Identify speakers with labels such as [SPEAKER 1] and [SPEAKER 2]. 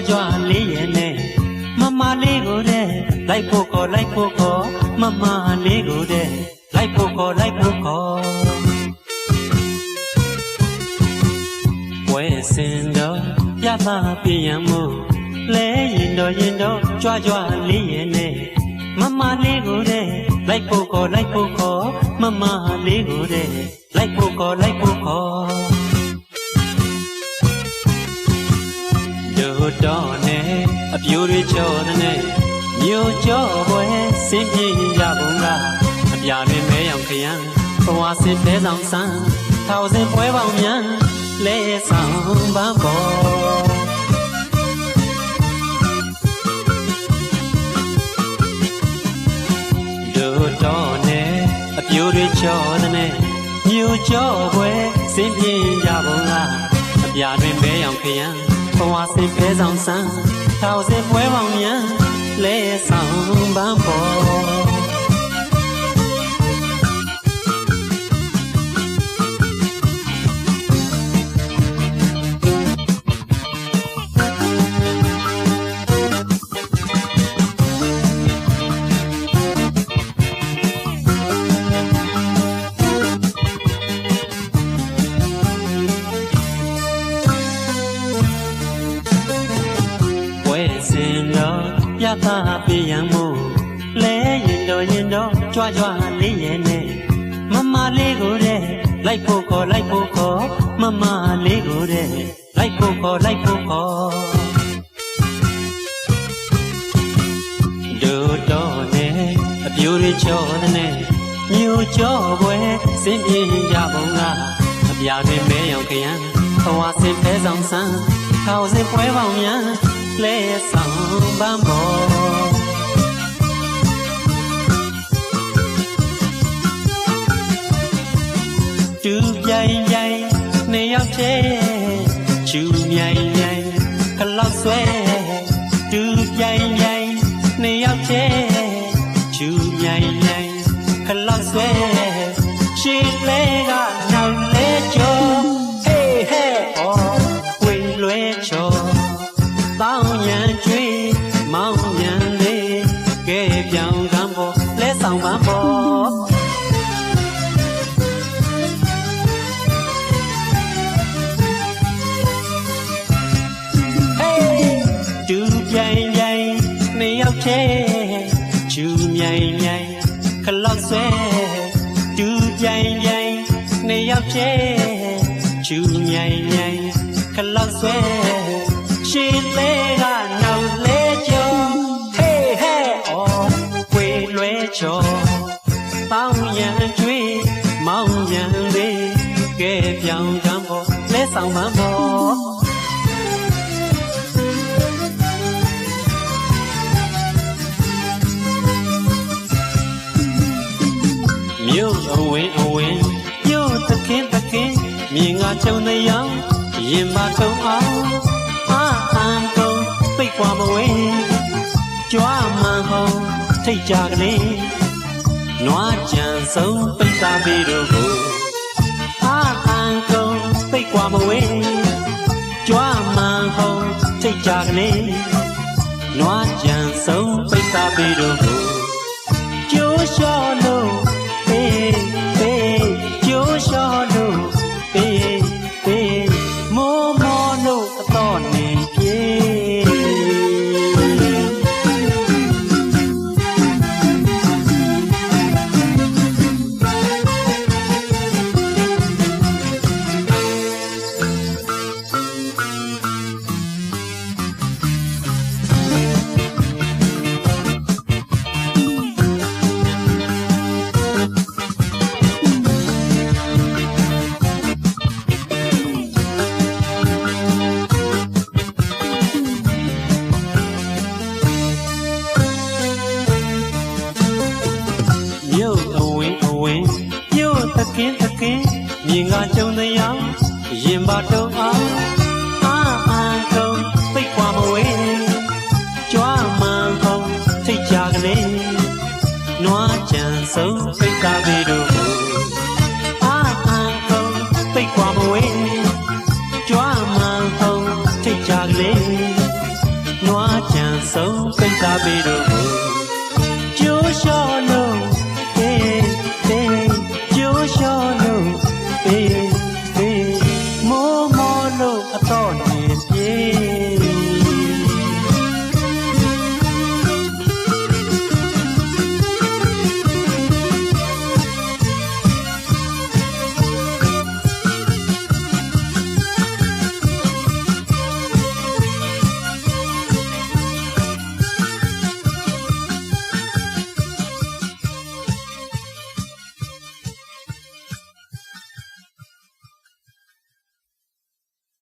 [SPEAKER 1] ကြွလေးရဲ့နဲ့မမလေးကိုတဲ့လိုက်ဖို့ခေါ်လိုက်ဖို့ခေါ်မမလေးကိုတဲ့လိုက်ဖို့ခေါ်လိုက်ဖို့ခေါ်ဝဲစင်တော့ပြသပြရန်မို့လဲရင်တော့ကြွကြွလေးရဲ့နဲ့မမလေးကိုတဲ့လိုက်ဖို့ခေါ်လိုက်ဖို့ခေါ်မမလေးကိုတဲ့လိုက်ဖို့ခေါ်လိုက်ဖို့ခေါ်တို့တော့နဲ့အပြိုတွေချောတဲ့နဲ့မြို့ကျော်ပွဲစင်ပြေရပုံကအပြာတွင်မဲရောင်ခရံဘဝစင်တဲဆောင်ဆန်းထောင်စင်ပွဲပေါင်းများလဲဆောင်ပန်းပေါ်တို့တော့နဲ့အပြိုတွေချောတဲ့နဲ့မြို့ကျော်ပွဲစင်ပြေရပုံကအပြာတွင်မဲရောင်ခရံဘဝစင်တဲဆောင်ဆန်းထောင်စင်ပွဲပေါင်းများလဲဆောင်ပန်းပေါ်ပြသပြရန်မို့လဲရင်တော့ကြွကြွလေးရဲ့နဲ့မမလေးကိုတဲ့လိုက်ဖို့ခေါ်လိုက်ဖို့ခေါ်မမလေးကိုတဲ့လိုက်ဖို့ခေါ်လိုက်ဖို့ခေါ်တို့တော့နဲ့အပြိုတွေချောတဲ့နဲ့မြို့ကျော်ပွဲစင်ပြေရပုံကအပြာတွင်မဲရောင်ခရံဘဝစင်ဖဲဆောင်ဆန်းထောင်စင်ပွဲပေါင်းများလဲဆောင်ပန်းပေါ်တူပြိုင်ပြိုင်နေရောက်တဲ့ချူမြိုင်မြိုင်ခလောက်ဆွဲတူပြိုင်ပြိုင်နေရောက်တဲ့ချူမြိုင်မြိုင်ခလောက်ဆွဲရှေ့လဲကနောက်လဲကျော်ဟေးဟဲ့အော်ဝေလွဲချော်တောင်းရန်ကျွေးမောင်းရန်လေးကဲပြောင်းကံပေါ်လဲဆောင်ပန်းပေါ်တူပြိုင်ပြိုင်နေရောက်တဲ့ချူမြိုင်မြိုင်ခလောက်ဆွဲတူပြိုင်ပြိုင်နေရောက်တဲ့ချူမြိုင်မြိုင်ခလောက်ဆွဲရှေ့လဲကနောက်လဲကျော်ဟေးဟဲ့အော်ဝေလွဲချော်တောင်းရန်ကျွေးမောင်းရန်လေးကဲပြောင်းကံပေါ်လဲဆောင်ပန်းပေါ်မြို့အဝင်းမြို့သခင်မြင်ငါချုံနေရောင်ရင်မထုံအောင်အန်ကုန်ပိတ်ကွာမဝဲကြွားမှန်ဟုံထိတ်ကြကလေးနွားကြံဆုံးပိတ်သားပြီးတို့ကိုအန်ကုန်ပိတ်ကွာမဝဲကြွားမှန်ဟုံထိတ်ကြကလေးနွားကြံဆုံးပိတ်သားပြီးတို့ကိုကျိုးလျှော်လို့ကျိုးလျှော်လို့မိုးမောလို့အတော်နေပြေမြင်ငါကြုံတဲ့ရောင်ရင်ပါတုံအောင်အန်ကုန်ပိတ်ကွာမဝဲကြွားမှန်ဟုံထိတ်ကြကလေးနွားကြံဆုံးပိတ်သားပြီးတို့အန်ကုန်ပိတ်ကွာမဝဲကြွားမှန်ဟုံထိတ်ကြကလေး ဆုံးပိတ်ထားပေတော့ကျိုးလျှော်လို့